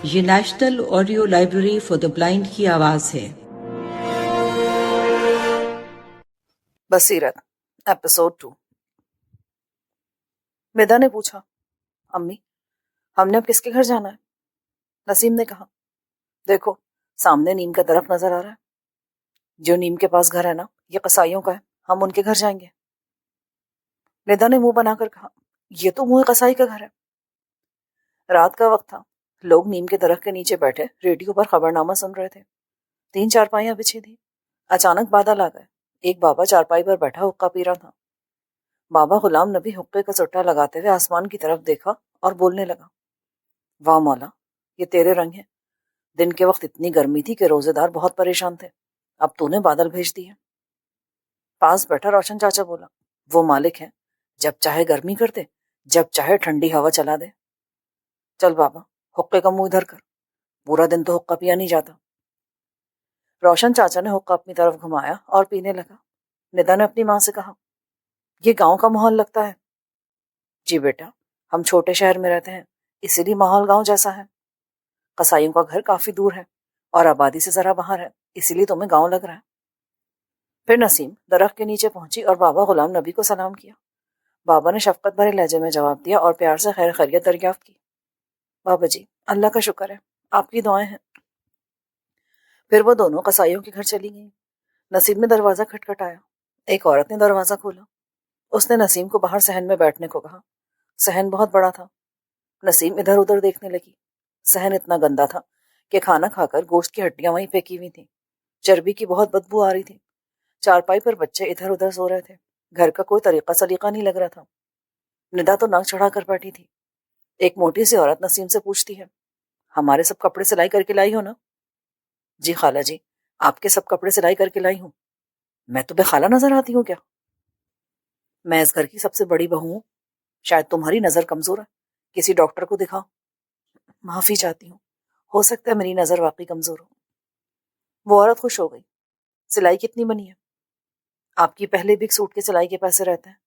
یہ national audio library for the blind کی آواز ہے۔ بصیرت ایپیسوڈ 2۔ مدا نے پوچھا، امی ہم نے اب کس کے گھر جانا ہے؟ نسیم نے کہا، دیکھو سامنے نیم کا درخت نظر آ رہا ہے، جو نیم کے پاس گھر ہے نا یہ قصائیوں کا ہے، ہم ان کے گھر جائیں گے۔ مدا نے منہ بنا کر کہا، یہ تو منہ قصائی کا گھر ہے۔ رات کا وقت تھا، لوگ نیم کے درخت کے نیچے بیٹھے ریڈیو پر خبرنامہ سن رہے تھے۔ 3 چارپائیاں بچھی تھی۔ اچانک بادل آ گئے۔ ایک بابا چارپائی پر بیٹھا حقہ پی رہا تھا۔ بابا غلام نبی حقے کا سٹا لگاتے ہوئے آسمان کی طرف دیکھا اور بولنے لگا، واہ مولا، یہ تیرے رنگ ہیں۔ دن کے وقت اتنی گرمی تھی کہ روزے دار بہت پریشان تھے، اب تو نے بادل بھیج دیے۔ پاس بیٹھا روشن چاچا بولا، وہ مالک ہے، جب چاہے گرمی کر دے، جب چاہے ٹھنڈی ہوا چلا دے۔ چل بابا حقے کا منہ ادھر کر، پورا دن تو حقہ پیا نہیں جاتا۔ روشن چاچا نے حقہ اپنی طرف گھمایا اور پینے لگا۔ ندا نے اپنی ماں سے کہا، یہ گاؤں کا ماحول لگتا ہے۔ جی بیٹا، ہم چھوٹے شہر میں رہتے ہیں، اسی لیے ماحول گاؤں جیسا ہے۔ قصائیوں کا گھر کافی دور ہے اور آبادی سے ذرا باہر ہے، اسی لیے تمہیں گاؤں لگ رہا ہے۔ پھر نسیم درخت کے نیچے پہنچی اور بابا غلام نبی کو سلام کیا۔ بابا نے شفقت بھرے لہجے میں جواب دیا اور پیار سے خیر خیریت دریافت کی۔ بابا جی اللہ کا شکر ہے، آپ کی دعائیں ہیں۔ پھر وہ دونوں قصائیوں کے گھر چلی گئیں۔ نسیم نے دروازہ کھٹکھٹایا۔ ایک عورت نے دروازہ کھولا۔ اس نے نسیم کو باہر صحن میں بیٹھنے کو کہا۔ صحن بہت بڑا تھا۔ نسیم ادھر ادھر دیکھنے لگی۔ صحن اتنا گندا تھا کہ کھانا کھا کر گوشت کی ہڈیاں وہیں پھینکی ہوئی تھیں۔ چربی کی بہت بدبو آ رہی تھی۔ چارپائی پر بچے ادھر ادھر سو رہے تھے۔ گھر کا کوئی طریقہ سلیقہ نہیں لگ رہا تھا۔ ندا تو ناک چڑھا کر بیٹھی تھی۔ ایک موٹی سی عورت نسیم سے پوچھتی ہے، ہمارے سب کپڑے سلائی کر کے لائی ہو نا؟ جی خالہ جی، آپ کے سب کپڑے سلائی کر کے لائی ہوں۔ میں تو بے خالہ نظر آتی ہوں کیا؟ میں اس گھر کی سب سے بڑی بہو ہوں، شاید تمہاری نظر کمزور ہے، کسی ڈاکٹر کو دکھاؤ۔ معافی چاہتی ہوں، ہو سکتا ہے میری نظر واقعی کمزور ہو۔ وہ عورت خوش ہو گئی۔ سلائی کتنی بنی ہے؟ آپ کی پہلے بھی ایک سوٹ کے سلائی کے پیسے رہتے ہیں،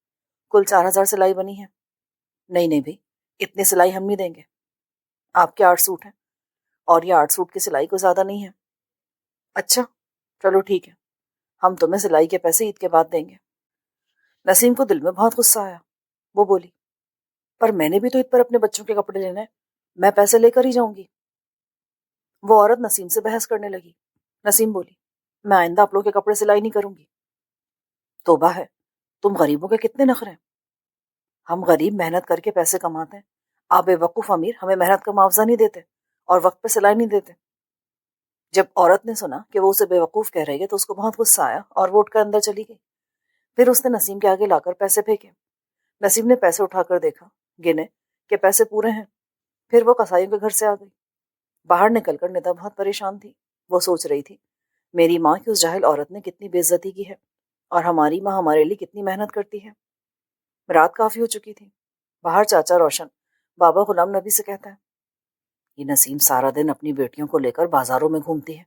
کل 4000 سلائی بنی ہے۔ نہیں نہیں بھائی، اتنی سلائی ہم نہیں دیں گے۔ آپ کے 8 سوٹ ہیں اور یہ 8 سوٹ کی سلائی کو زیادہ نہیں ہے۔ اچھا چلو ٹھیک ہے، ہم تمہیں سلائی کے پیسے عید کے بعد دیں گے۔ نسیم کو دل میں بہت غصہ آیا۔ وہ بولی، پر میں نے بھی تو عید پر اپنے بچوں کے کپڑے لینے ہیں، میں پیسے لے کر ہی جاؤں گی۔ وہ عورت نسیم سے بحث کرنے لگی۔ نسیم بولی، میں آئندہ آپ لوگ کے کپڑے سلائی نہیں کروں گی۔ توبہ ہے، تم غریبوں کے کتنے نخرے ہیں۔ ہم غریب محنت کر کے پیسے کماتے ہیں، آپ بے وقوف امیر ہمیں محنت کا معاوضہ نہیں دیتے اور وقت پہ سلائی نہیں دیتے۔ جب عورت نے سنا کہ وہ اسے بے وقوف کہہ رہی ہے تو اس کو بہت غصہ آیا اور وہ اٹھ کر اندر چلی گئی۔ پھر اس نے نسیم کے آگے لا کر پیسے پھینکے۔ نسیم نے پیسے اٹھا کر دیکھا، گنے کہ پیسے پورے ہیں۔ پھر وہ قصائیوں کے گھر سے آ گئی۔ باہر نکل کر ندا بہت پریشان تھی۔ وہ سوچ رہی تھی، میری ماں کی اس جاہل عورت نے کتنی بے عزتی کی ہے اور ہماری ماں ہمارے لیے کتنی محنت کرتی ہے۔ رات کافی ہو چکی تھی۔ باہر چاچا روشن بابا غلام نبی سے کہتا ہے، یہ نسیم سارا دن اپنی بیٹیوں کو لے کر بازاروں میں گھومتی ہے،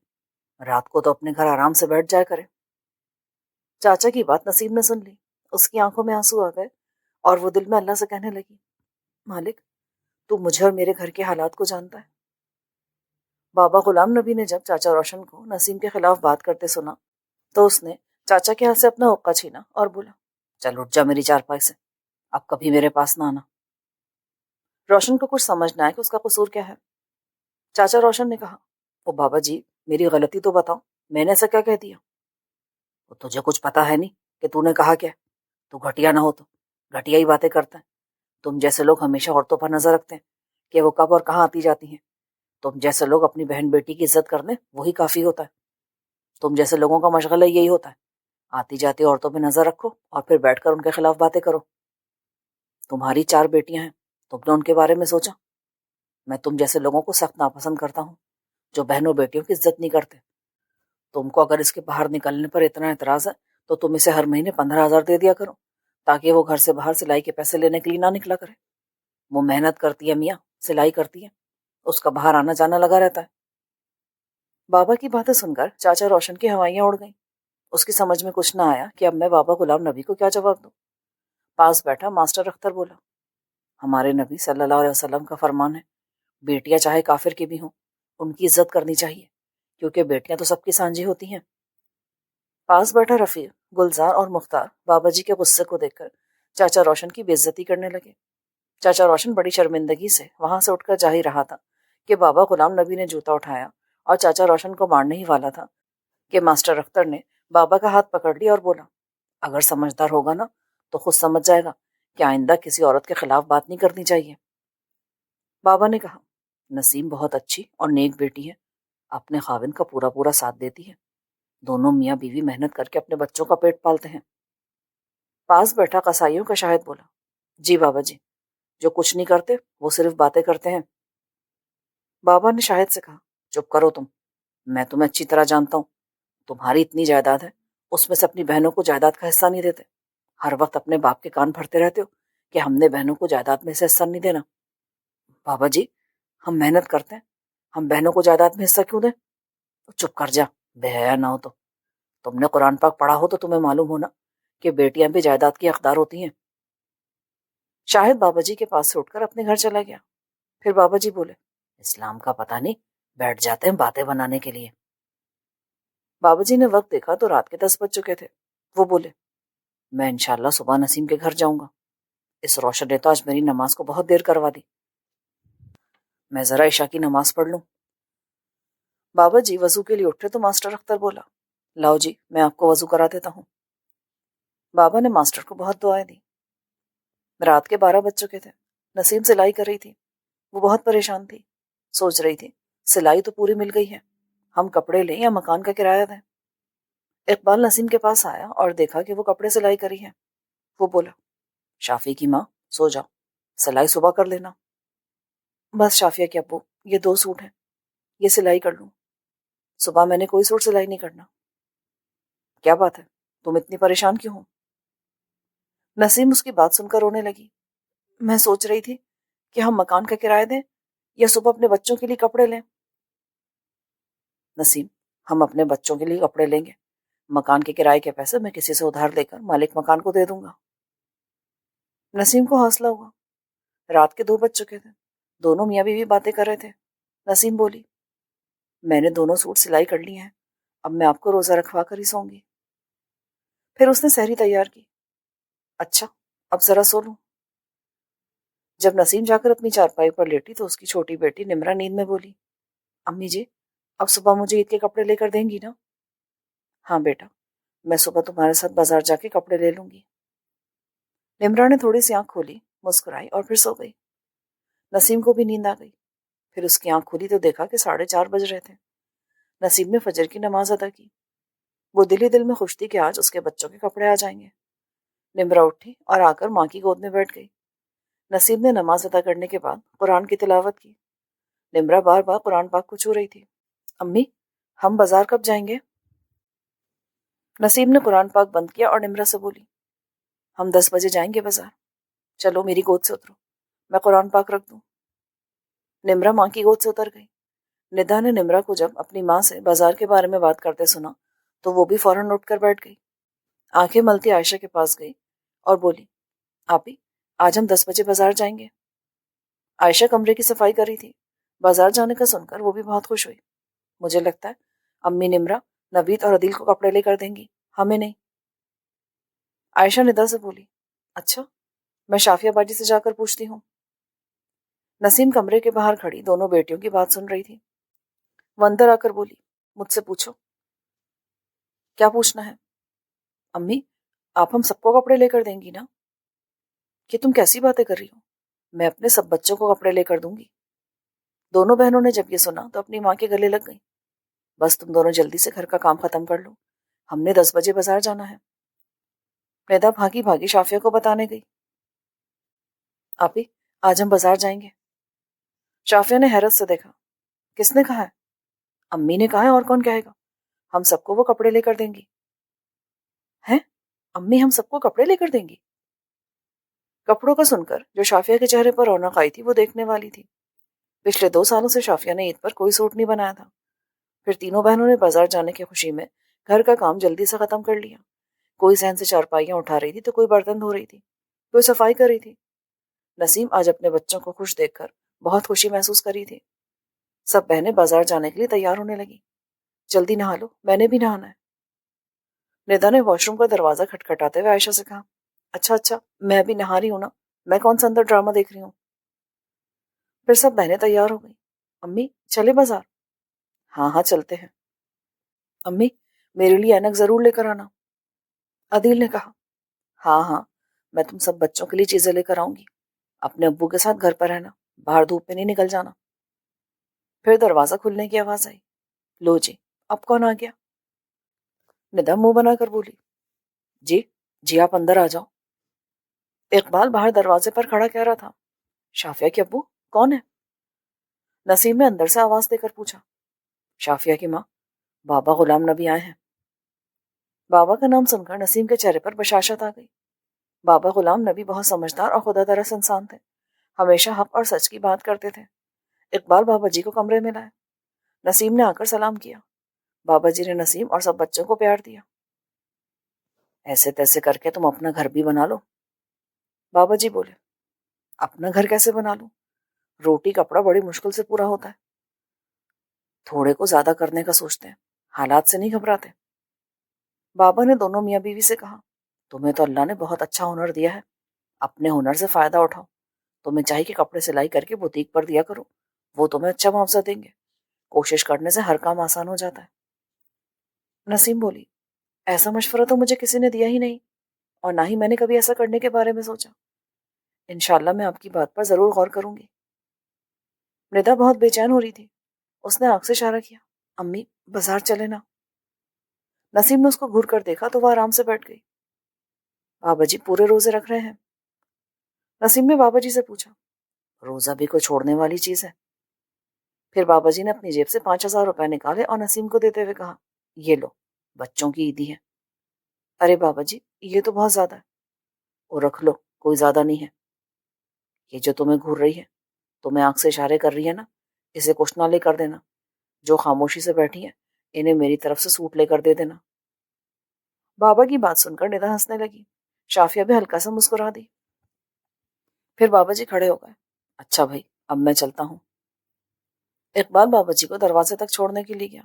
رات کو تو اپنے گھر آرام سے بیٹھ جایا کرے۔ چاچا کی بات نسیم نے سن لی۔ اس کی آنکھوں میں آنسو آ گئے اور وہ دل میں اللہ سے کہنے لگی، مالک تو مجھے اور میرے گھر کے حالات کو جانتا ہے۔ بابا غلام نبی نے جب چاچا روشن کو نسیم کے خلاف بات کرتے سنا تو اس نے چاچا کے ہاتھ سے اپنا حقہ چھینا اور بولا، چل اٹھ جا میری چارپائی سے، اب کبھی میرے پاس نہ آنا۔ روشن کو کچھ سمجھ نہ آیا کہ اس کا قصور کیا ہے۔ چاچا روشن نے کہا، او بابا جی میری غلطی تو بتاؤ، میں نے ایسا کیا کہہ دیا؟ وہ تجھے کچھ پتا ہے نہیں کہ تو نے کہا کیا؟ تو گھٹیا نہ ہو تو گھٹیا ہی باتیں کرتا ہے۔ تم جیسے لوگ ہمیشہ عورتوں پر نظر رکھتے ہیں کہ وہ کب اور کہاں آتی جاتی ہیں۔ تم جیسے لوگ اپنی بہن بیٹی کی عزت کر دیں وہی کافی ہوتا ہے۔ تم جیسے لوگوں کا مشغلہ یہی ہوتا ہے، آتی جاتی عورتوں پہ نظر رکھو اور پھر بیٹھ کر ان کے خلاف باتیں کرو۔ تمہاری 4 بیٹیاں ہیں، تم نے ان کے بارے میں سوچا؟ میں تم جیسے لوگوں کو سخت ناپسند کرتا ہوں جو بہنوں بیٹیوں کی عزت نہیں کرتے۔ تم کو اگر اس کے باہر نکلنے پر اتنا اعتراض ہے تو تم اسے ہر مہینے 15,000 دے دیا کرو تاکہ وہ گھر سے باہر سلائی کے پیسے لینے کے لیے نہ نکلا کرے۔ وہ محنت کرتی ہے میاں، سلائی کرتی ہے، اس کا باہر آنا جانا لگا رہتا ہے۔ بابا کی باتیں سن کر چاچا روشن کی ہوائیاں اڑ گئیں۔ اس کی سمجھ میں کچھ نہ آیا کہ اب میں بابا غلام نبی کو کیا جواب دوں۔ پاس بیٹھا ماسٹر اختر بولا، ہمارے نبی صلی اللہ علیہ وسلم کا فرمان ہے، بیٹیاں چاہے کافر کی بھی ہوں ان کی عزت کرنی چاہیے، کیونکہ بیٹیاں تو سب کی سانجی ہوتی ہیں۔ پاس بیٹھا رفیع، گلزار اور مختار بابا جی کے غصے کو دیکھ کر چاچا روشن کی بے عزتی کرنے لگے۔ چاچا روشن بڑی شرمندگی سے وہاں سے اٹھ کر جا ہی رہا تھا کہ بابا غلام نبی نے جوتا اٹھایا اور چاچا روشن کو مارنے ہی والا تھا کہ ماسٹر اختر نے بابا کا ہاتھ پکڑ لیا اور بولا، اگر سمجھدار ہوگا نا تو خود سمجھ جائے گا کہ آئندہ کسی عورت کے خلاف بات نہیں کرنی چاہیے۔ بابا نے کہا، نسیم بہت اچھی اور نیک بیٹی ہے، اپنے خاوند کا پورا پورا ساتھ دیتی ہے، دونوں میاں بیوی محنت کر کے اپنے بچوں کا پیٹ پالتے ہیں۔ پاس بیٹھا قصائیوں کا شاہد بولا، جی بابا جی، جو کچھ نہیں کرتے وہ صرف باتیں کرتے ہیں۔ بابا نے شاہد سے کہا، چپ کرو تم، میں تمہیں اچھی طرح جانتا ہوں، تمہاری اتنی جائیداد ہے اس میں سے اپنی بہنوں کو جائیداد کا حصہ نہیں دیتے، ہر وقت اپنے باپ کے کان بھرتے رہتے ہو کہ ہم نے بہنوں کو جائیداد میں سے حصہ نہیں دینا۔ بابا جی، ہم محنت کرتے ہیں، ہم بہنوں کو جائیداد میں حصہ کیوں دیں؟ چپ کر جا، بے حیا نہ ہو تو، تم نے قرآن پاک پڑھا ہو تو تمہیں معلوم ہونا کہ بیٹیاں بھی جائیداد کی حقدار ہوتی ہیں۔ شاہد بابا جی کے پاس سے اٹھ کر اپنے گھر چلا گیا۔ پھر بابا جی بولے، اسلام کا پتہ نہیں، بیٹھ جاتے ہیں باتیں بنانے کے لیے۔ بابا جی نے وقت دیکھا تو رات کے 10 بج چکے تھے۔ وہ بولے، میں انشاءاللہ صبح نسیم کے گھر جاؤں گا، اس روشن نے تو آج میری نماز کو بہت دیر کروا دی، میں ذرا عشاء کی نماز پڑھ لوں۔ بابا جی وضو کے لیے اٹھے تو ماسٹر اختر بولا، لاؤ جی میں آپ کو وضو کرا دیتا ہوں۔ بابا نے ماسٹر کو بہت دعائیں دی۔ رات کے 12 بج چکے تھے۔ نسیم سلائی کر رہی تھی، وہ بہت پریشان تھی، سوچ رہی تھی سلائی تو پوری مل گئی ہے، ہم کپڑے لیں یا مکان کا کرایہ دیں۔ اقبال نسیم کے پاس آیا اور دیکھا کہ وہ کپڑے سلائی کری ہے۔ وہ بولا، شافی کی ماں سو جاؤ، سلائی صبح کر لینا۔ بس شافیہ کے ابو، یہ 2 سوٹ ہیں، یہ سلائی کر لوں، صبح میں نے کوئی سوٹ سلائی نہیں کرنا۔ کیا بات ہے، تم اتنی پریشان کیوں ہو؟ نسیم اس کی بات سن کر رونے لگی۔ میں سوچ رہی تھی کہ ہم مکان کا کرایہ دیں یا صبح اپنے بچوں کے لیے کپڑے لیں۔ نسیم، ہم اپنے بچوں کے لیے کپڑے لیں گے، مکان کے کرائے کے پیسے میں کسی سے ادھار لے کر مالک مکان کو دے دوں گا۔ نسیم کو حوصلہ ہوا۔ رات کے 2 بج چکے تھے، دونوں میاں بیوی باتیں کر رہے تھے۔ نسیم بولی، میں نے 2 سوٹ سلائی کر لی ہیں، اب میں آپ کو روزہ رکھوا کر ہی سوں گی۔ پھر اس نے سحری تیار کی۔ اچھا، اب ذرا سو لوں۔ جب نسیم جا کر اپنی چارپائی پر لیٹی تو اس کی چھوٹی بیٹی نمرا نیند میں بولی، امی جی، اب صبح مجھے عید کے کپڑے لے کر دیں گی نا؟ ہاں بیٹا، میں صبح تمہارے ساتھ بازار جا کے کپڑے لے لوں گی۔ نمرا نے تھوڑی سی آنکھ کھولی، مسکرائی اور پھر سو گئی۔ نسیم کو بھی نیند آ گئی۔ پھر اس کی آنکھ کھلی تو دیکھا کہ 4:30 بج رہے تھے۔ نسیم نے فجر کی نماز ادا کی۔ وہ دل ہی دل میں خوش تھی کہ آج اس کے بچوں کے کپڑے آ جائیں گے۔ نمرا اٹھی اور آ کر ماں کی گود میں بیٹھ گئی۔ نسیم نے نماز ادا کرنے کے بعد قرآن کی تلاوت کی۔ نمرا بار بار قرآن پاک کو چھو رہی تھی۔ امی، ہم بازار کب جائیں گے؟ نسیم نے قرآن پاک بند کیا اور نمرا سے بولی، ہم 10 بجے جائیں گے بازار، چلو میری گود سے اترو، میں قرآن پاک رکھ دوں۔ نمرا ماں کی گود سے اتر گئی۔ ندا نے نمرا کو جب اپنی ماں سے بازار کے بارے میں بات کرتے سنا تو وہ بھی فوراً اٹھ کر بیٹھ گئی۔ آنکھیں ملتی عائشہ کے پاس گئی اور بولی، آپی، آج ہم 10 بجے بازار جائیں گے۔ عائشہ کمرے کی صفائی کر رہی تھی۔ بازار جانے کا سن کر وہ بھی بہت خوش ہوئی۔ مجھے لگتا ہے امی نمرا نوید اور عدیل کو کپڑے لے کر دیں گی، ہمیں نہیں۔ عائشہ ندا سے بولی، اچھا، میں شافیہ باجی سے جا کر پوچھتی ہوں۔ نسیم کمرے کے باہر کھڑی دونوں بیٹیوں کی بات سن رہی تھی۔ وہ اندر آ کر بولی، مجھ سے پوچھو۔ کیا پوچھنا ہے؟ امی، آپ ہم سب کو کپڑے لے کر دیں گی نا؟ کہ تم کیسی باتیں کر رہی ہو؟ میں اپنے سب بچوں کو کپڑے لے کر دوں گی۔ دونوں بہنوں نے جب یہ سنا تو اپنی ماں کے گلے لگ گئیں۔ بس تم دونوں جلدی سے گھر کا کام ختم کر لو، ہم نے 10 بجے بازار جانا ہے۔ ندا بھاگی بھاگی شافیہ کو بتانے گئی، آپی، آج ہم بازار جائیں گے۔ شافیہ نے حیرت سے دیکھا، کس نے کہا ہے؟ امی نے کہا ہے، اور کون کہے گا؟ ہم سب کو وہ کپڑے لے کر دیں گی۔ ہیں؟ امی ہم سب کو کپڑے لے کر دیں گی؟ کپڑوں کا سن کر جو شافیہ کے چہرے پر رونق آئی تھی وہ دیکھنے والی تھی۔ پچھلے 2 سالوں سے شافیہ نے عید پر کوئی سوٹ نہیں بنایا تھا۔ پھر تینوں بہنوں نے بازار جانے کی خوشی میں گھر کا کام جلدی سے ختم کر لیا۔ کوئی صحن سے چارپائیاں اٹھا رہی تھی تو کوئی برتن دھو رہی تھی، کوئی صفائی کر رہی تھی۔ نسیم آج اپنے بچوں کو خوش دیکھ کر بہت خوشی محسوس کری تھی۔ سب بہنیں بازار جانے کے لیے تیار ہونے لگی۔ جلدی نہا لو، میں نے بھی نہانا ہے۔ ندا نے واش روم کا دروازہ کھٹکھٹاتے ہوئے عائشہ سے کہا، اچھا میں بھی نہا رہی ہوں نا، میں کون سا اندر ڈرامہ دیکھ رہی ہوں۔ پھر سب بہنیں تیار ہو گئی۔ امی چلے بازار؟ ہاں چلتے ہیں۔ امی میرے لیے اینک ضرور لے کر آنا، عدیل نے کہا۔ ہاں میں تم سب بچوں کے لیے چیزیں لے کر آؤں گی، اپنے ابو کے ساتھ گھر پر رہنا، باہر دھوپ میں نہیں نکل جانا۔ پھر دروازہ کھلنے کی آواز آئی۔ لو جی، اب کون آ گیا؟ ندا منہ بنا کر بولی، جی آپ اندر آ جاؤ۔ اقبال باہر دروازے پر کھڑا کہہ رہا تھا، شافیہ کے ابو کون ہے؟ نسیم نے اندر سے آواز دے کر پوچھا۔ شافیہ کی ماں، بابا غلام نبی آئے ہیں۔ بابا کا نام سن کر نسیم کے چہرے پر بشاشت آ گئی۔ بابا غلام نبی بہت سمجھدار اور خدا درست انسان تھے، ہمیشہ حق اور سچ کی بات کرتے تھے۔ اقبال بابا جی کو کمرے میں لائے۔ نسیم نے آ کر سلام کیا۔ بابا جی نے نسیم اور سب بچوں کو پیار دیا۔ ایسے تیسے کر کے تم اپنا گھر بھی بنا لو۔ بابا جی بولے، اپنا گھر کیسے بنا لوں؟ روٹی کپڑا بڑی مشکل سے پورا ہوتا ہے۔ تھوڑے کو زیادہ کرنے کا سوچتے ہیں، حالات سے نہیں گھبراتے۔ بابا نے دونوں میاں بیوی سے کہا، تمہیں تو اللہ نے بہت اچھا ہنر دیا ہے، اپنے ہنر سے فائدہ اٹھاؤ۔ تمہیں چاہیے کہ کپڑے سلائی کر کے بوتیک پر دیا کرو، وہ تمہیں اچھا معاوضہ دیں گے۔ کوشش کرنے سے ہر کام آسان ہو جاتا ہے۔ نسیم بولی، ایسا مشورہ تو مجھے کسی نے دیا ہی نہیں، اور نہ ہی میں نے کبھی ایسا کرنے کے بارے میں سوچا۔ انشاءاللہ میں آپ کی بات پر ضرور غور کروں گی۔ ندا بہت بے چین ہو رہی تھی، اس نے آنکھ سے اشارہ کیا، امی بازار چلے نا۔ نسیم نے اس کو گھور کر دیکھا تو وہ آرام سے بیٹھ گئی۔ بابا جی پورے روزے رکھ رہے ہیں؟ نسیم نے بابا جی سے پوچھا۔ روزہ بھی کوئی چھوڑنے والی چیز ہے؟ پھر بابا جی نے اپنی جیب سے 5,000 روپے نکالے اور نسیم کو دیتے ہوئے کہا، یہ لو، بچوں کی عیدی ہے۔ ارے بابا جی یہ تو بہت زیادہ ہے۔ وہ رکھ لو، کوئی زیادہ نہیں ہے۔ یہ جو تمہیں گھور رہی ہے، تمہیں آنکھ سے اشارے کر رہی ہے نا، اسے کچھ نہ لے کر دینا۔ جو خاموشی سے بیٹھی ہیں انہیں میری طرف سے سوٹ لے کر دے دینا۔ بابا کی بات سن کر ندا ہنسنے لگی۔ شافیہ بھی ہلکا سا مسکرا دی۔ پھر بابا جی کھڑے ہو گئے۔ اچھا بھائی، اب میں چلتا ہوں۔ اقبال بابا جی کو دروازے تک چھوڑنے کے لیے گیا۔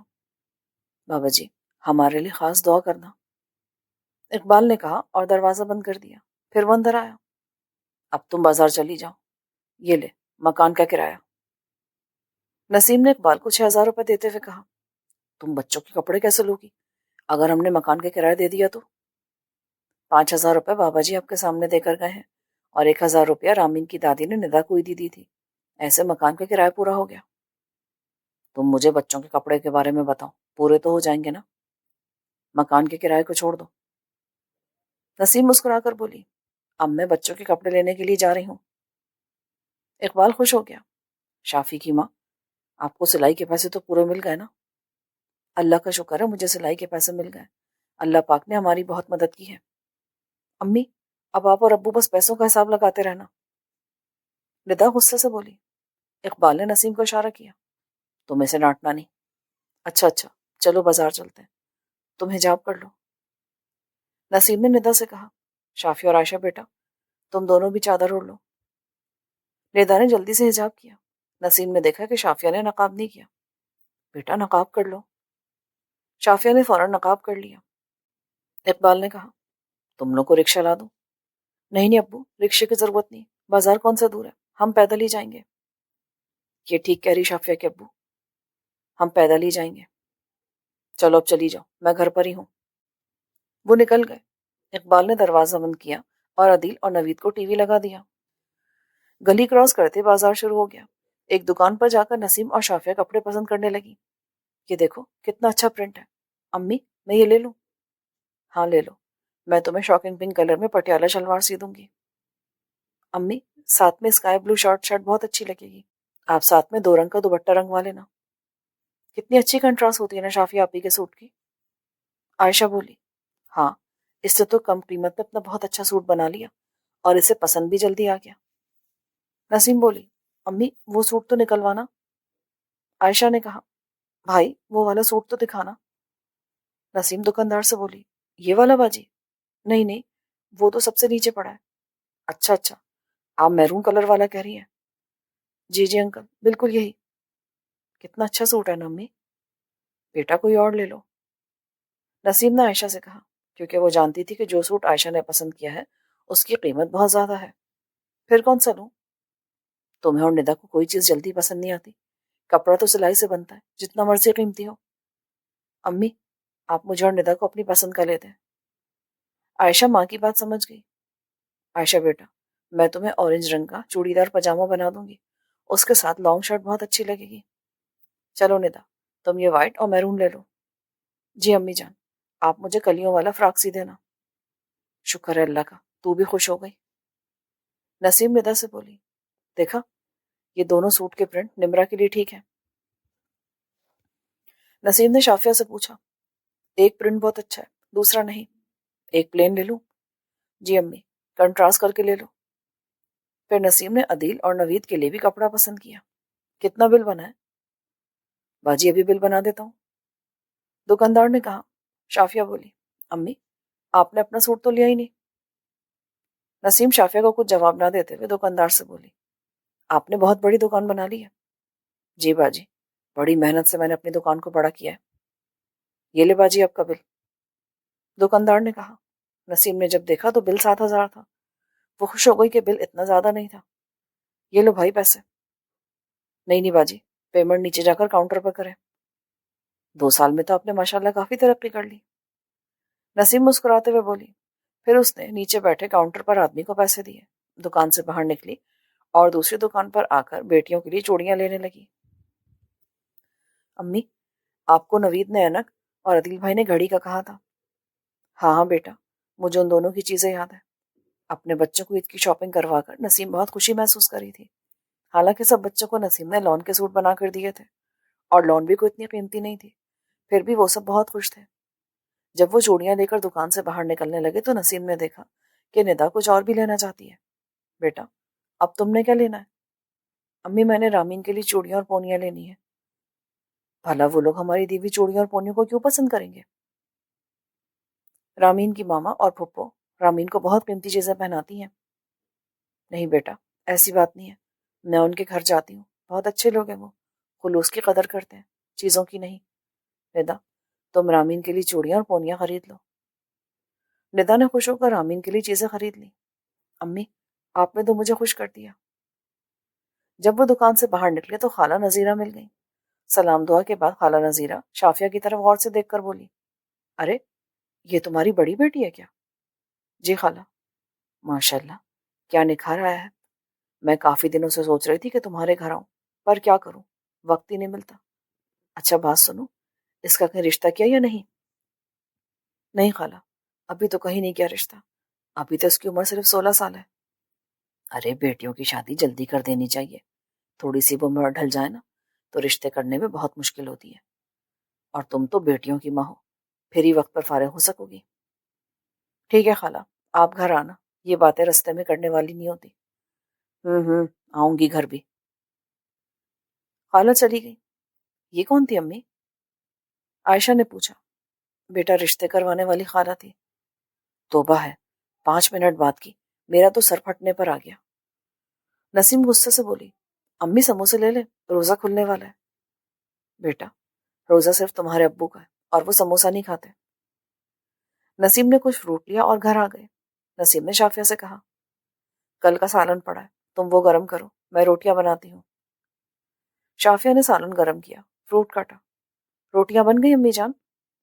بابا جی ہمارے لیے خاص دعا کرنا، اقبال نے کہا اور دروازہ بند کر دیا۔ پھر وہ اندر آیا۔ اب تم بازار چلی جاؤ، یہ لے مکان کا کرایہ۔ نسیم نے اقبال کو 6,000 روپے دیتے ہوئے کہا، تم بچوں کے کپڑے کیسے لوگی؟ اگر ہم نے مکان کا کرایہ دے دیا تو؟ 5,000 روپے بابا جی آپ کے سامنے دے کر گئے ہیں، اور 1,000 روپیہ رامین کی دادی نے ندا کو عیدی دی تھی، ایسے مکان کا کرایہ پورا ہو گیا۔ تم مجھے بچوں کے کپڑے کے بارے میں بتاؤ، پورے تو ہو جائیں گے نا؟ مکان کے کرایے کو چھوڑ دو۔ نسیم مسکرا کر بولی، اب میں بچوں کے کپڑے لینے کے لیے جا رہی ہوں۔ اقبال خوش ہو گیا۔ شافی کی ماں، آپ کو سلائی کے پیسے تو پورے مل گئے نا؟ اللہ کا شکر ہے مجھے سلائی کے پیسے مل گئے، اللہ پاک نے ہماری بہت مدد کی ہے۔ امی اب آپ اور ابو بس پیسوں کا حساب لگاتے رہنا۔ ندا غصے سے بولی۔ اقبال نے نسیم کو اشارہ کیا، تم اسے ڈانٹنا نہیں۔ اچھا چلو بازار چلتے ہیں، تم حجاب کر لو۔ نسیم نے ندا سے کہا، شافی اور عائشہ بیٹا تم دونوں بھی چادر اوڑھ لو۔ ندا نے جلدی سے حجاب کیا۔ نسیم نے دیکھا کہ شافیہ نے نقاب نہیں کیا۔ بیٹا نقاب کر لو۔ شافیہ نے فوراً نقاب کر لیا۔ اقبال نے کہا، تم لوگ کو رکشہ لا دوں؟ نہیں ابو، رکشے کی ضرورت نہیں، بازار کون سا دور ہے، ہم پیدل ہی جائیں گے۔ یہ ٹھیک کہہ رہی شافیہ کے ابو، ہم پیدل ہی جائیں گے۔ چلو اب چلی جاؤ، میں گھر پر ہی ہوں۔ وہ نکل گئے۔ اقبال نے دروازہ بند کیا اور عدیل اور نوید کو ٹی وی لگا دیا۔ گلی کراس کرتے بازار شروع ہو گیا۔ ایک دکان پر جا کر نسیم اور شافیہ کپڑے پسند کرنے لگی۔ یہ دیکھو کتنا اچھا پرنٹ ہے، امی میں یہ لے لوں؟ ہاں لے لو، میں تمہیں شاکنگ پنک کلر میں پٹیالہ شلوار سی دوں گی۔ امی ساتھ میں اسکائی بلو شرٹ بہت اچھی لگے گی، آپ ساتھ میں 2 رنگ کا دوپٹہ رنگوا لینا۔ کتنی اچھی کنٹراسٹ ہوتی ہے نا شافیہ آپی کے سوٹ کی۔ عائشہ بولی، ہاں اس سے تو کم قیمت میں اپنا بہت اچھا سوٹ بنا لیا، اور اسے پسند بھی جلدی آ گیا۔ نسیم بولی، امی وہ سوٹ تو نکلوانا۔ عائشہ نے کہا، بھائی وہ والا سوٹ تو دکھانا۔ نسیم دکاندار سے بولی، یہ والا باجی؟ نہیں وہ تو سب سے نیچے پڑا ہے۔ اچھا آپ میرون کلر والا کہہ رہی ہیں؟ جی جی انکل، بالکل یہی۔ کتنا اچھا سوٹ ہے نا امی، بیٹا کوئی اور لے لو۔ نسیم نے عائشہ سے کہا، کیونکہ وہ جانتی تھی کہ جو سوٹ عائشہ نے پسند کیا ہے اس کی قیمت بہت زیادہ ہے۔ پھر کون سا لوں؟ تمہیں اور ندا کو کوئی چیز جلدی پسند نہیں آتی، کپڑا تو سلائی سے بنتا ہے، جتنا مرضی قیمتی ہو۔ امی، آپ مجھے اور ندا کو اپنی پسند کا لیتے ہیں۔ عائشہ ماں کی بات سمجھ گئی۔ عائشہ بیٹا، میں تمہیں اورنج رنگ کا چوڑی دار پاجامہ بنا دوں گی، اس کے ساتھ لانگ شرٹ بہت اچھی لگے گی۔ چلو ندا، تم یہ وائٹ اور میرون لے لو۔ جی امی جان، آپ مجھے کلیوں والا فراک سی دینا۔ شکر ہے اللہ کا، تو بھی خوش ہو گئی۔ نسیم ندا سے بولی، دیکھا یہ دونوں سوٹ کے پرنٹ نمرا کے لیے ٹھیک ہے؟ نسیم نے شافیہ سے پوچھا، ایک پرنٹ بہت اچھا ہے، دوسرا نہیں، ایک پلین لے لوں؟ جی امی، کنٹراسٹ کر کے لے لو۔ پھر نسیم نے عدیل اور نوید کے لیے بھی کپڑا پسند کیا۔ کتنا بل بنا ہے؟ باجی ابھی بل بنا دیتا ہوں، دکاندار نے کہا۔ شافیہ بولی، امی آپ نے اپنا سوٹ تو لیا ہی نہیں۔ نسیم شافیہ کو کچھ جواب نہ دیتے ہوئے دکاندار سے بولی، آپ نے بہت بڑی دکان بنا لی ہے۔ جی باجی، بڑی محنت سے میں نے اپنی دکان کو بڑا کیا ہے۔ یہ لے باجی آپ کا بل۔ دکاندار نے کہا۔ نسیم نے جب دیکھا تو بل 7,000 تھا۔ وہ خوش ہو گئی کہ بل اتنا زیادہ نہیں تھا۔ یہ لو بھائی پیسے۔ نہیں باجی، پیمنٹ نیچے جا کر کاؤنٹر پر کریں۔ 2 سال میں تو آپ نے ماشاءاللہ کافی ترقی کر لی۔ نسیم مسکراتے ہوئے بولی۔ پھر اس نے نیچے بیٹھے کاؤنٹر پر آدمی کو پیسے دیے، دکان سے باہر نکلی اور دوسری دکان پر آ کر بیٹیوں کے لیے چوڑیاں لینے لگی۔ امی، آپ کو نوید نے اینک اور عدیل بھائی نے گھڑی کا کہا تھا۔ ہاں ہاں بیٹا، مجھے ان دونوں کی چیزیں یاد ہیں۔ اپنے بچوں کو عید کی شاپنگ کروا کر نسیم بہت خوشی محسوس کری تھی۔ حالانکہ سب بچوں کو نسیم نے لون کے سوٹ بنا کر دیے تھے اور لون بھی کوئی اتنی قیمتی نہیں تھی، پھر بھی وہ سب بہت خوش تھے۔ جب وہ چوڑیاں لے کر دکان سے باہر نکلنے لگے تو نسیم نے دیکھا کہ ندا کچھ اور بھی لینا چاہتی ہے۔ بیٹا، اب تم نے کیا لینا ہے؟ امی میں نے رامین کے لیے چوڑیاں اور پونیاں لینی ہے۔ بھلا وہ لوگ ہماری دی ہوئی چوڑیاں اور پونیوں کو کیوں پسند کریں گے؟ رامین کی ماما اور پھپھو رامین کو بہت قیمتی چیزیں پہناتی ہیں۔ نہیں بیٹا، ایسی بات نہیں ہے، میں ان کے گھر جاتی ہوں، بہت اچھے لوگ ہیں وہ، خلوص کی قدر کرتے ہیں، چیزوں کی نہیں۔ ندا، تم رامین کے لیے چوڑیاں اور پونیاں خرید لو۔ ندا نے خوش ہو کر رامین کے لیے چیزیں خرید لی۔ امی، آپ نے تو مجھے خوش کر دیا۔ جب وہ دکان سے باہر نکلے تو خالہ نذیرہ مل گئی۔ سلام دعا کے بعد خالہ نذیرہ شافیہ کی طرف غور سے دیکھ کر بولی، ارے یہ تمہاری بڑی بیٹی ہے کیا؟ جی خالہ۔ ماشاءاللہ، کیا نکھار آیا ہے۔ میں کافی دنوں سے سوچ رہی تھی کہ تمہارے گھر آؤں، پر کیا کروں، وقت ہی نہیں ملتا۔ اچھا بات سنو، اس کا کہیں رشتہ کیا یا نہیں؟ نہیں خالہ، ابھی تو کہیں نہیں کیا رشتہ، ابھی تو اس کی عمر صرف 16 سال ہے۔ ارے بیٹیوں کی شادی جلدی کر دینی چاہیے، تھوڑی سی وہ عمر ڈھل جائے نا تو رشتے کرنے میں بہت مشکل ہوتی ہے، اور تم تو بیٹیوں کی ماں ہو، پھر ہی وقت پر فارغ ہو سکو گی۔ ٹھیک ہے خالہ، آپ گھر آنا، یہ باتیں رستے میں کرنے والی نہیں ہوتی۔ آؤں گی گھر بھی۔ خالہ چلی گئی۔ یہ کون تھی امی؟ عائشہ نے پوچھا۔ بیٹا رشتے کروانے والی خالہ تھی۔ توبہ ہے، 5 منٹ بات کی، میرا تو سر پھٹنے پر آ گیا۔ نسیم غصے سے بولی، امی سموسے لے لے، روزہ کھلنے والا ہے۔ بیٹا، روزہ صرف تمہارے ابو کا ہے اور وہ سموسا نہیں کھاتے۔ نسیم نے کچھ فروٹ لیا اور گھر آ گئے۔ نسیم نے شافیہ سے کہا، کل کا سالن پڑا ہے، تم وہ گرم کرو، میں روٹیاں بناتی ہوں۔ شافیہ نے سالن گرم کیا، فروٹ کاٹا۔ روٹیاں بن گئی امی جان؟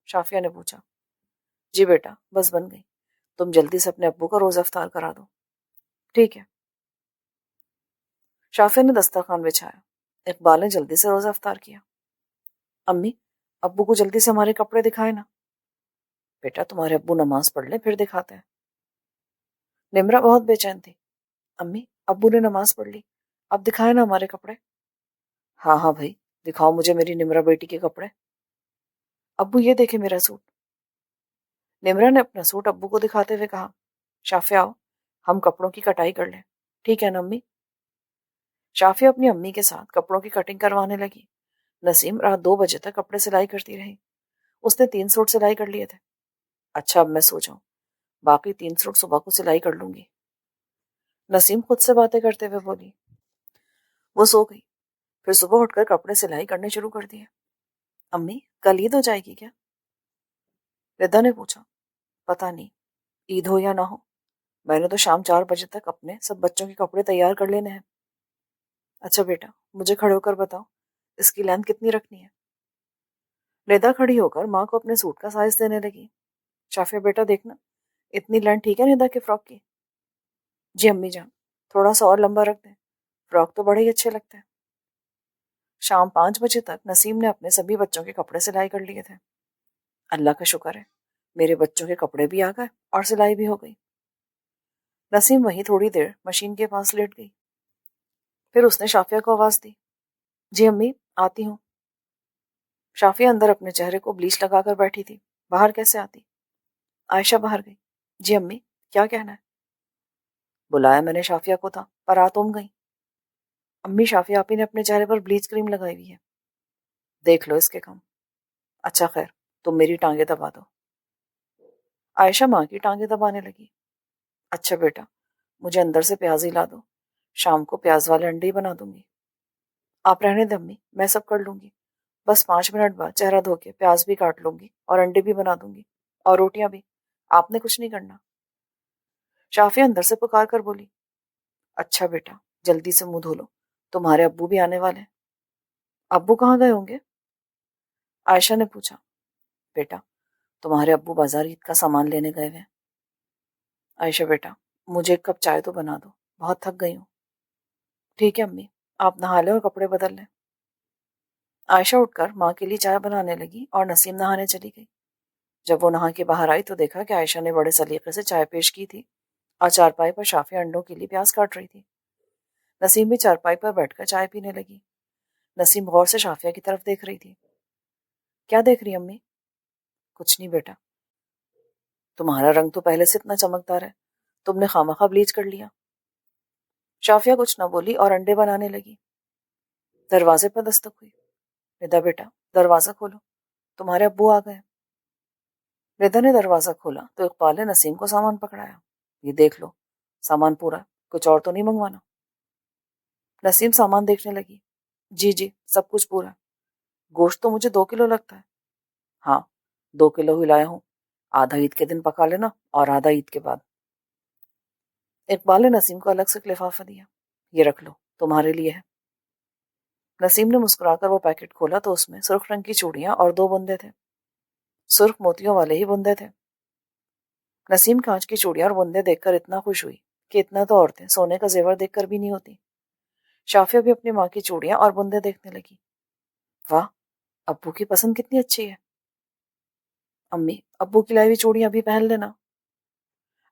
شافیہ نے پوچھا۔ جی بیٹا، بس بن گئی، تم جلدی سے اپنے ابو کا روزہ افطار کرا دو۔ ٹھیک ہے۔ شافیہ نے دسترخوان بچھایا۔ اقبال نے جلدی سے روزہ افطار کیا۔ امی، ابو کو جلدی سے ہمارے کپڑے دکھائے نا۔ بیٹا تمہارے ابو نماز پڑھ لیں پھر دکھاتے ہیں۔ نمرا بہت بے چین تھی۔ امی، ابو نے نماز پڑھ لی، اب دکھائے نا ہمارے کپڑے۔ ہاں ہاں بھائی، دکھاؤ مجھے میری نمرا بیٹی کے کپڑے۔ ابو یہ دیکھے میرا سوٹ۔ نمرا نے اپنا سوٹ ابو کو دکھاتے ہوئے کہا، شافیہ آؤ، ہم کپڑوں کی کٹائی کر لیں۔ ٹھیک ہے نا امی؟ شافیہ اپنی امی کے ساتھ کپڑوں کی کٹنگ کروانے لگی۔ نسیم رات 2 بجے تک کپڑے سلائی کرتی رہی۔ اس نے 3 سوٹ سلائی کر لیے تھے۔ اچھا اب میں سو جاؤں، باقی 3 سوٹ صبح کو سلائی کر لوں گی۔ نسیم خود سے باتیں کرتے ہوئے بولی، وہ سو گئی، پھر صبح اٹھ کر کپڑے سلائی کرنے شروع کر دیے۔ امی کل عید ہو جائے گی کیا؟ ردا نے پوچھا۔ پتہ نہیں، عید ہو یا نہ ہو، میں نے تو شام 4 بجے تک اپنے سب بچوں کے کپڑے تیار کر لینے ہیں۔ اچھا بیٹا، مجھے کھڑے ہو کر بتاؤ اس کی لینتھ کتنی رکھنی ہے؟ ردا کھڑی ہو کر ماں کو اپنے سوٹ کا سائز دینے لگی۔ شافیہ بیٹا دیکھنا، اتنی لینتھ ٹھیک ہے ندا کے فراک کی؟ جی امی جان، تھوڑا سا اور لمبا رکھ دیں، فراک تو بڑے ہی اچھے لگتے ہیں۔ شام 5 بجے تک نسیم نے اپنے سبھی بچوں کے کپڑے سلائی کر لیے تھے۔ اللہ کا شکر ہے، میرے بچوں کے کپڑے بھی آ گئے اور سلائی بھی ہو گئی۔ نسیم وہیں تھوڑی دیر مشین کے پاس لیٹ گئی، پھر اس نے شافیہ کو آواز دی۔ جی امی آتی ہوں۔ شافیہ اندر اپنے چہرے کو بلیچ لگا کر بیٹھی تھی، باہر کیسے آتی؟ عائشہ باہر گئی۔ جی امی کیا کہنا ہے؟ بلایا میں نے شافیہ کو تھا پر آ تم گئی۔ امی شافیہ آپی نے اپنے چہرے پر بلیچ کریم لگائی ہوئی ہے، دیکھ لو اس کے کام۔ اچھا خیر، تم میری ٹانگیں دبا دو۔ عائشہ ماں کی ٹانگیں دبانے لگی۔ اچھا بیٹا، مجھے اندر سے پیاز ہی لا دو، شام کو پیاز والے انڈے ہی بنا دوں گی۔ آپ رہنے دیں امی، میں سب کر لوں گی، بس 5 منٹ بعد چہرہ دھو کے پیاز بھی کاٹ لوں گی اور انڈے بھی بنا دوں گی، اور روٹیاں بھی، آپ نے کچھ نہیں کرنا۔ شافیہ اندر سے پکار کر بولی۔ اچھا بیٹا، جلدی سے منہ دھو لو، تمہارے ابو بھی آنے والے ہیں۔ ابو کہاں گئے ہوں گے؟ عائشہ نے پوچھا۔ بیٹا تمہارے ابو بازار عید کا سامان لینے گئے ہوئے ہیں۔ عائشہ بیٹا مجھے ایک کپ چائے تو بنا دو، بہت تھک گئی ہوں۔ ٹھیک ہے امی، آپ نہا لیں اور کپڑے بدل لیں۔ عائشہ اٹھ کر ماں کے لیے چائے بنانے لگی اور نسیم نہانے چلی گئی۔ جب وہ نہا کے باہر آئی تو دیکھا کہ عائشہ نے بڑے سلیقے سے چائے پیش کی تھی اور چارپائی پر شافیہ انڈوں کے لیے پیاز کاٹ رہی تھی۔ نسیم بھی چارپائی پر بیٹھ کر چائے پینے لگی۔ نسیم غور سے شافیہ کی طرف دیکھ رہی تھی۔ کیا دیکھ رہی امی؟ کچھ نہیں بیٹا، تمہارا رنگ تو پہلے سے اتنا چمکدار ہے، تم نے خواہ بلیچ کر لیا۔ شافیہ کچھ نہ بولی اور انڈے بنانے لگی۔ دروازے پر دستک ہوئی۔ ردا بیٹا دروازہ کھولو، تمہارے ابو آ گئے۔ ردا نے دروازہ کھولا تو اقبال نے نسیم کو سامان پکڑایا۔ یہ دیکھ لو، سامان پورا، کچھ اور تو نہیں منگوانا؟ نسیم سامان دیکھنے لگی۔ جی جی سب کچھ پورا، گوشت تو مجھے 2 کلو لگتا ہے۔ ہاں 2 کلو ہی لایا ہوں، آدھا عید کے دن پکا لینا اور آدھا عید کے بعد۔ اقبال نے نسیم کو الگ سے لفافہ دیا۔ یہ رکھ لو، تمہارے لیے ہے۔ نسیم نے مسکرا کر وہ پیکٹ کھولا تو اس میں سرخ رنگ کی چوڑیاں اور 2 بندے تھے، سرخ موتیوں والے ہی بندے تھے۔ نسیم کانچ کی چوڑیاں اور بندے دیکھ کر اتنا خوش ہوئی کہ اتنا تو عورتیں سونے کا زیور دیکھ کر بھی نہیں ہوتی۔ شافیہ بھی اپنی ماں کی چوڑیاں اور بندے دیکھنے لگی۔ واہ، ابو کی پسند کتنی اچھی ہے۔ امی ابو کی لائی ہوئی چوڑیاں ابھی پہن لینا،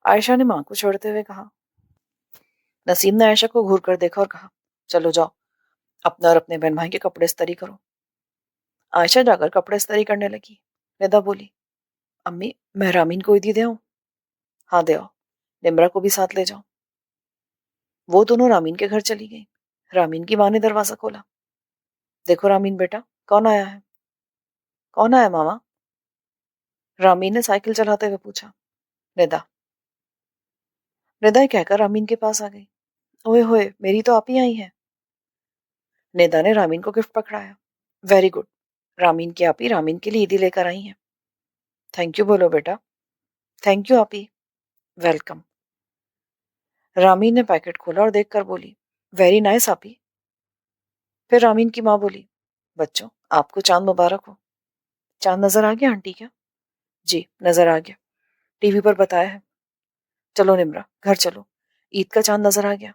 عائشہ نے ماں کو چھوڑتے ہوئے کہا۔ نسیم نے عائشہ کو گھور کر دیکھا اور کہا، چلو جاؤ اپنا اور اپنے بہن بھائی کے کپڑے استری کرو۔ عائشہ جا کر کپڑے استری کرنے لگی۔ ندا بولی، امی میں رامین کو عیدی دے آؤں؟ ہاں دے آؤ، نمرہ کو بھی ساتھ لے جاؤ۔ وہ دونوں رامین کے گھر چلی گئی۔ رامین کی ماں نے دروازہ کھولا۔ دیکھو رامین بیٹا، کون آیا ہے؟ کون آیا ماما؟ رامین نے سائیکل چلاتے ہوئے پوچھا۔ ندا۔ ندا کہہ کر رامین کے پاس آ گئی۔ اوئے ہوئے، میری تو آپ ہی آئی ہیں۔ ندا نے رامین کو گفٹ پکڑایا۔ ویری گڈ، رامین کی آپی رامین کے لیے عیدی لے کر آئی ہیں۔ تھینک یو بولو بیٹا۔ تھینک یو آپی۔ ویلکم۔ رامین نے پیکٹ کھولا اور دیکھ کر بولی، ویری نائس آپی۔ پھر رامین کی ماں بولی، بچوں آپ کو چاند مبارک ہو۔ چاند نظر آ گیا آنٹی کیا؟ جی نظر آ گیا، ٹی وی پر بتایا ہے۔ چلو نمرہ گھر چلو، عید کا چاند نظر آ گیا۔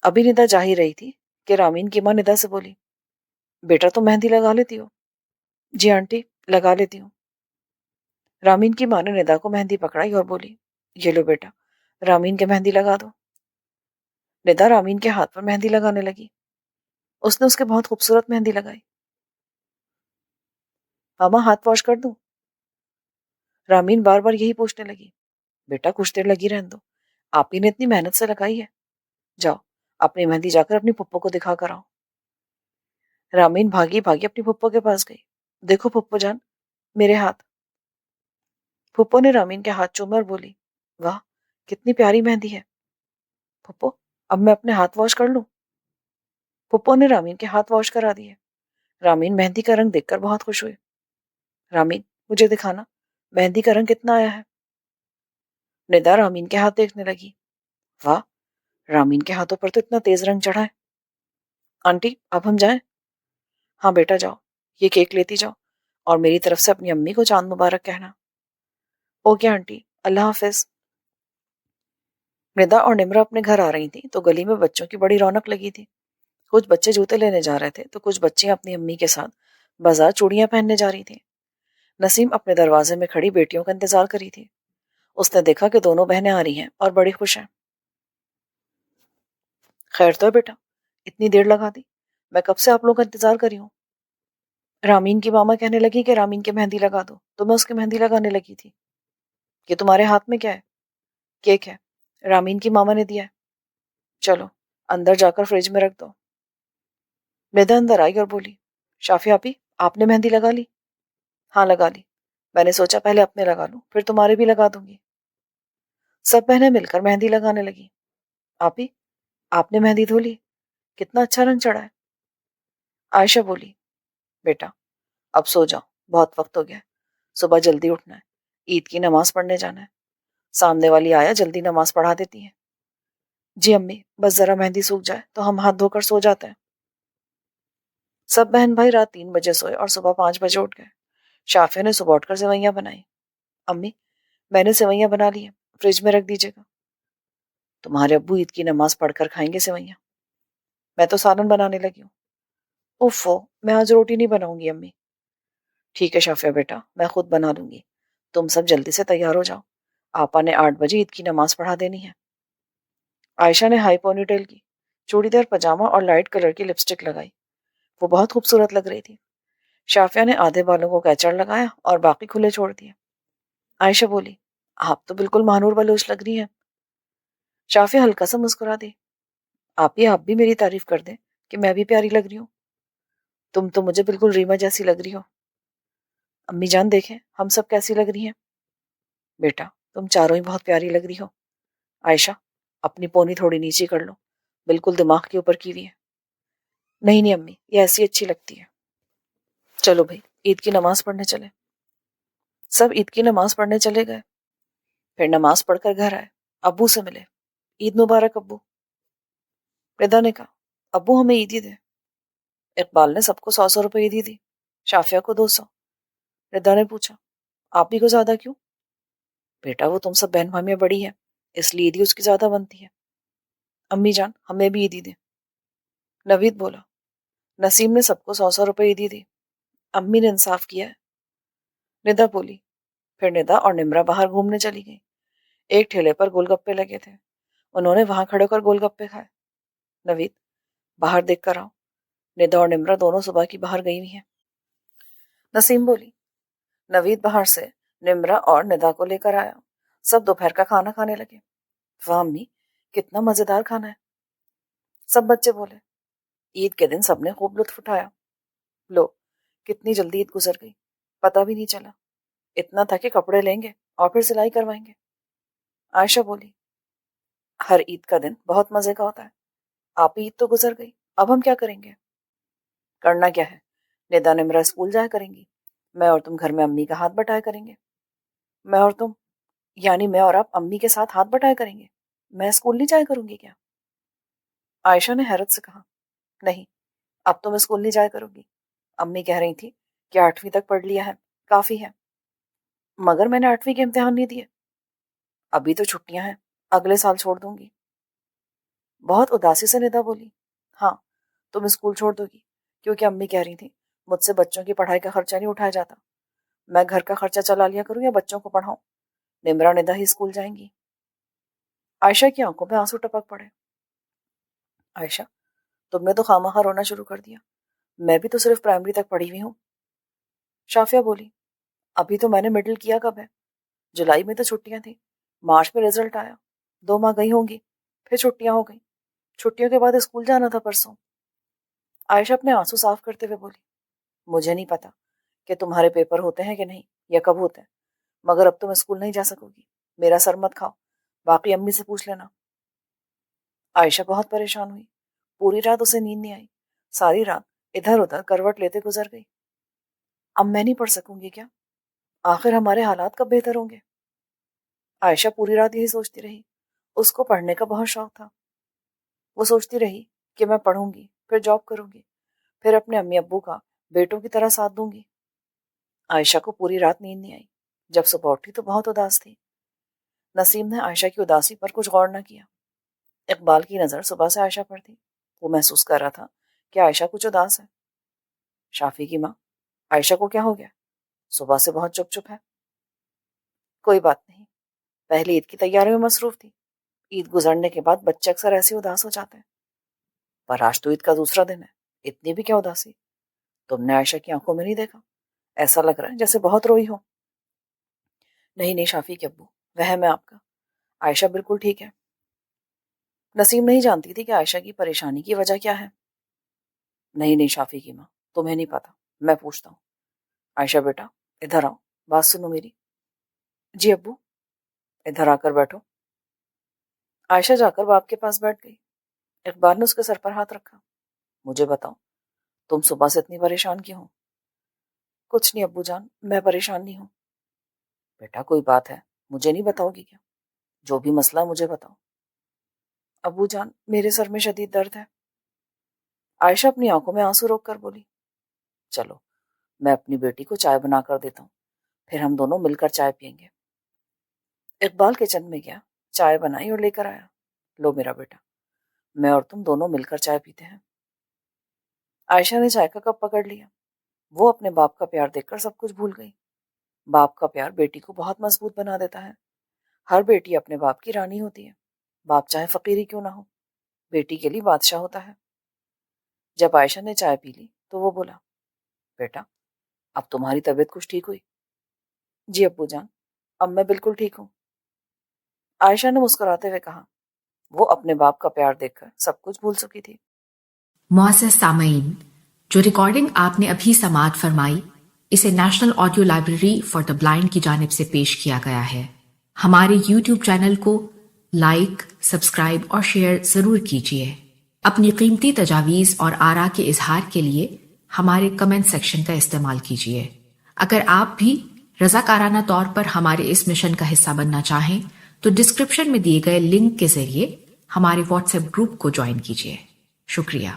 ابھی ندا جا ہی رہی تھی کہ رامین کی ماں ندا سے بولی، بیٹا تم مہندی لگا لیتی ہو؟ جی آنٹی لگا لیتی ہوں۔ رامین کی ماں نے ندا کو مہندی پکڑائی اور بولی، یہ لو بیٹا رامین کے مہندی لگا دو۔ ندا رامین کے ہاتھ پر مہندی لگانے لگی۔ اس نے اس کے بہت خوبصورت مہندی لگائی۔ ماما ہاتھ واش کر دوں؟ رامین بار بار یہی پوچھنے لگی۔ بیٹا کچھ دیر لگی رہنے دو، آپ ہی نے اتنی محنت سے لگائی ہے، جاؤ اپنی مہندی جا کر اپنی پھپھو کو دکھا کر آؤ۔ رامین بھاگی بھاگی اپنی پھپھو کے پاس گئی۔ دیکھو پھپھو جان، میرے ہاتھ۔ پھپھو نے رامین کے ہاتھ چومے اور بولی، واہ کتنی پیاری مہندی ہے۔ پھپھو اب میں اپنے ہاتھ واش کر لوں؟ پھپھو نے رامین کے ہاتھ واش کرا دیے۔ رامین مہندی کا رنگ دیکھ کر بہت خوش ہوئے۔ رامین مجھے دکھانا مہندی کا رنگ کتنا آیا ہے۔ ندا رامین کے ہاتھ دیکھنے لگی۔ واہ، رامین کے ہاتھوں پر تو اتنا تیز رنگ چڑھا ہے۔ آنٹی اب ہم جائیں؟ ہاں بیٹا جاؤ، یہ کیک لیتی جاؤ اور میری طرف سے اپنی امی کو چاند مبارک کہنا۔ اوکے آنٹی، اللہ حافظ۔ ندا اور نمرا اپنے گھر آ رہی تھیں تو گلی میں بچوں کی بڑی رونق لگی تھی۔ کچھ بچے جوتے لینے جا رہے تھے تو کچھ بچیاں اپنی امی کے ساتھ بازار چوڑیاں پہننے جا رہی تھیں۔ نسیم اپنے دروازے میں کھڑی بیٹیوں کا انتظار کری تھی۔ اس نے دیکھا کہ دونوں بہنیں آ رہی ہیں اور بڑی خوش ہیں۔ خیر تو ہے بیٹا، اتنی دیر لگا دی، میں کب سے آپ لوگوں کا انتظار کری ہوں۔ رامین کی ماما کہنے لگی کہ رامین کے مہندی لگا دو، تو میں اس کی مہندی لگانے لگی تھی۔ کہ تمہارے ہاتھ میں کیا ہے؟ کیک ہے، رامین کی ماما نے دیا ہے۔ چلو اندر جا کر فریج میں رکھ دو۔ ندا اندر آئی اور بولی، شافی آپی آپ نے مہندی لگا لی؟ ہاں لگا لی، میں نے سوچا پہلے اپنے لگا لوں پھر تمہارے بھی لگا دوں گی۔ سب بہنیں مل کر مہندی لگانے لگی۔ آپی آپ نے مہندی دھو لی، کتنا اچھا رنگ چڑھا ہے۔ عائشہ بولی، بیٹا اب سو جاؤ، بہت وقت ہو گیا، صبح جلدی اٹھنا ہے، عید کی نماز پڑھنے جانا ہے، سامنے والی آیا جلدی نماز پڑھا دیتی ہے۔ جی امی، بس ذرا مہندی سوکھ جائے تو ہم ہاتھ دھو کر سو جاتے ہیں۔ سب بہن بھائی رات 3 بجے سوئے اور صبح 5 بجے اٹھ گئے۔ شافیہ نے صبح اٹھ کر سوئیاں بنائی۔ امی میں نے سوئیاں بنا لی ہیں، فریج میں رکھ دیجیے گا۔ تمہارے ابو عید کی نماز پڑھ کر کھائیں گے سوئیاں، میں تو سالن بنانے لگی ہوں۔ اوفو، میں آج روٹی نہیں بناؤں گی امی۔ ٹھیک ہے شافیہ بیٹا، میں خود بنا لوں گی، تم سب جلدی سے تیار ہو جاؤ، آپا نے 8 بجے عید کی نماز پڑھا دینی ہے۔ عائشہ نے ہائی پونی ٹیل کی، چوڑی دار پاجامہ اور لائٹ کلر کی لپسٹک لگائی، وہ بہت خوبصورت لگ رہی تھی۔ شافیہ نے آدھے بالوں کو کیچڑ لگایا اور باقی کھلے چھوڑ دیے۔ عائشہ بولی، آپ تو بالکل مانور بلوچ لگ رہی ہیں۔ شافیہ ہلکا سا مسکرا دی، آپ بھی میری تعریف کر دیں کہ میں بھی پیاری لگ رہی ہوں۔ تم تو مجھے بالکل ریما جیسی لگ رہی ہو۔ امی جان دیکھیں ہم سب کیسی لگ رہی ہیں۔ بیٹا تم چاروں ہی بہت پیاری لگ رہی ہو۔ عائشہ اپنی پونی تھوڑی نیچی کر لو، بالکل دماغ کے اوپر کی ہوئی ہے۔ نہیں نہیں امی، یہ ایسی اچھی لگتی ہے۔ چلو بھائی عید کی نماز پڑھنے چلے۔ سب عید کی نماز پڑھنے چلے گئے، پھر نماز پڑھ کر گھر آئے، ابو سے ملے۔ عید مبارک ابو۔ ردا نے کہا، ابو ہمیں عیدی دے۔ اقبال نے سب کو 100 روپے عیدی دی، شافیہ کو 200۔ ردا نے پوچھا، آپ ہی کو زیادہ کیوں؟ بیٹا وہ تم سب بہن بھائی میں بڑی ہے، اس لیے عیدی اس کی زیادہ بنتی ہے۔ امی جان ہمیں بھی عیدی دیں۔ نوید بولا، نسیم نے سب کو 100 روپے عیدی دی، امی نے انصاف کیا ہے۔ ندا بولی، پھر ندا اور نمرا باہر گھومنے چلی گئی۔ ایک ٹھیلے پر گول گپے لگے تھے، انہوں نے وہاں کھڑے کر گول گپے کھائے۔ نوید باہر دیکھ کر آؤ، ندا اور نمرا دونوں صبح کی باہر گئی ہوئی ہیں۔ نسیم بولی۔ نوید باہر سے نمرا اور ندا کو لے کر آیا، سب دوپہر کا کھانا کھانے لگے۔ واہ امی کتنا مزیدار کھانا ہے۔ سب بچے بولے۔ عید کے دن سب نے خوب لطف اٹھایا۔ لو کتنی جلدی عید گزر گئی، پتہ بھی نہیں چلا، اتنا تھا کہ کپڑے لیں گے اور پھر سلائی کروائیں گے۔ عائشہ بولی، ہر عید کا دن بہت مزے کا ہوتا ہے، آپ عید تو گزر گئی، اب ہم کیا کریں گے؟ کرنا کیا ہے، ندا نمرا اسکول جایا کریں گی، میں اور تم گھر میں امی کا ہاتھ بٹایا کریں گے۔ میں اور تم یعنی میں اور آپ امی کے ساتھ ہاتھ بٹایا کریں گے، میں اسکول نہیں جایا کروں گی کیا؟ عائشہ نے حیرت سے کہا، نہیں اب تو میں اسکول نہیں جایا کروں گی، امی کہہ رہی تھی کہ 8ویں تک پڑھ لیا ہے کافی ہے۔ مگر میں نے 8ویں کے امتحان نہیں دیے۔ ابھی تو چھٹیاں ہیں، اگلے سال چھوڑ دوں گی۔ بہت اداسی سے ندا بولی، ہاں تم اسکول چھوڑ دو گی کیونکہ امی کہہ رہی تھی مجھ سے بچوں کی پڑھائی کا خرچہ نہیں اٹھایا جاتا، میں گھر کا خرچہ چلا لیا کروں یا بچوں کو پڑھاؤں، نمرا ندا ہی اسکول جائیں گی۔ عائشہ کی آنکھوں پہ آنسو ٹپک پڑے۔ عائشہ تم نے تو خواہ رونا شروع کر دیا، میں بھی تو صرف پرائمری تک پڑھی ہوئی ہوں۔ شافیہ بولی، ابھی تو میں نے مڈل کیا کب ہے، جولائی میں تو چھٹیاں تھیں، مارچ میں رزلٹ آیا، 2 ماہ گئی ہوں گی، پھر چھٹیاں ہو گئیں، چھٹیوں کے بعد اسکول جانا تھا پرسوں۔ عائشہ اپنے آنسو صاف کرتے ہوئے بولی، مجھے نہیں پتا کہ تمہارے پیپر ہوتے ہیں کہ نہیں یا کب ہوتے ہیں، مگر اب تم اسکول نہیں جا سکو گی، میرا سر مت کھاؤ، باقی امی سے پوچھ لینا۔ عائشہ بہت پریشان ہوئی، پوری رات اسے نیند نہیں آئی، ساری رات ادھر ادھر کروٹ لیتے گزر گئی۔ اب میں نہیں پڑھ سکوں گی کیا؟ آخر ہمارے حالات کب بہتر ہوں گے؟ عائشہ پوری رات یہی سوچتی رہی۔ اس کو پڑھنے کا بہت شوق تھا۔ وہ سوچتی رہی کہ میں پڑھوں گی، پھر جاب کروں گی، پھر اپنے امی ابو کا بیٹوں کی طرح ساتھ دوں گی۔ عائشہ کو پوری رات نیند نہیں آئی۔ جب صبح اٹھی تو بہت اداس تھی۔ نسیم نے عائشہ کی اداسی پر کچھ غور نہ کیا۔ اقبال کی نظر صبح سے عائشہ پر تھی۔ وہ محسوس کر رہا تھا کہ عائشہ کچھ اداس ہے۔ شافی کی ماں: عائشہ کو کیا ہو گیا؟ صبح سے بہت چپ چپ ہے۔ کوئی بات نہیں، پہلی عید کی تیاریوں میں مصروف تھی۔ عید گزرنے کے بعد بچے اکثر ایسے اداس ہو جاتے ہیں۔ پر آج تو عید کا دوسرا دن ہے، اتنی بھی کیا اداسی؟ تم نے عائشہ کی آنکھوں میں نہیں دیکھا؟ ایسا لگ رہا ہے جیسے بہت روئی ہو۔ نہیں نہیں شافی کے ابو، وہم ہے آپ کا، عائشہ بالکل ٹھیک ہے۔ نسیم نہیں جانتی تھی کہ عائشہ کی پریشانی کی وجہ کیا ہے۔ نہیں نہیں شافی کی ماں، تمہیں نہیں پتا، میں پوچھتا ہوں۔ عائشہ بیٹا ادھر آؤ، بات سنو میری۔ جی ابو۔ ادھر آ کر بیٹھو۔ عائشہ جا کر باپ کے پاس بیٹھ گئی۔ اقبال نے اس کے سر پر ہاتھ رکھا۔ مجھے بتاؤ، تم صبح سے اتنی پریشان کیوں ہو؟ کچھ نہیں ابو جان، میں پریشان نہیں ہوں۔ بیٹا کوئی بات ہے، مجھے نہیں بتاؤ گی کیا؟ جو بھی مسئلہ ہے مجھے بتاؤ۔ ابو جان میرے سر میں شدید درد ہے۔ عائشہ اپنی آنکھوں میں آنسو روک کر بولی۔ چلو میں اپنی بیٹی کو چائے بنا کر دیتا ہوں، پھر ہم دونوں مل کر چائے پئیں گے۔ اقبال کچن میں گیا، چائے بنائی اور لے کر آیا۔ لو میرا بیٹا، میں اور تم دونوں مل کر چائے پیتے ہیں۔ عائشہ نے چائے کا کپ پکڑ لیا۔ وہ اپنے باپ کا پیار دیکھ کر سب کچھ بھول گئی۔ باپ کا پیار بیٹی کو بہت مضبوط بنا دیتا ہے۔ ہر بیٹی اپنے باپ کی رانی ہوتی ہے۔ باپ چاہے فقیری کیوں نہ ہو، بیٹی کے لیے بادشاہ ہوتا ہے۔ جب عائشہ نے چائے پی لی تو وہ بولا، بیٹا اب تمہاری طبیعت کچھ ٹھیک ہوئی؟ جی ابو جان، اب میں بالکل ٹھیک ہوں۔ عائشہ نے مسکراتے ہوئے کہا۔ وہ اپنے باپ کا پیار دیکھ کر سب کچھ بھول چکی تھی۔ معزز سامعین، جو ریکارڈنگ آپ نے ابھی سماعت فرمائی، اسے national audio library for the blind کی جانب سے پیش کیا گیا ہے۔ ہمارے یوٹیوب چینل کو لائک، سبسکرائب اور شیئر ضرور کیجیے۔ اپنی قیمتی تجاویز اور آراء کے اظہار کے لیے ہمارے کمنٹ سیکشن کا استعمال کیجیے۔ اگر آپ بھی رضاکارانہ طور پر ہمارے اس مشن کا حصہ بننا چاہیں تو ڈسکرپشن میں دیے گئے لنک کے ذریعے ہمارے واٹس ایپ گروپ کو جوائن کیجیے۔ شکریہ۔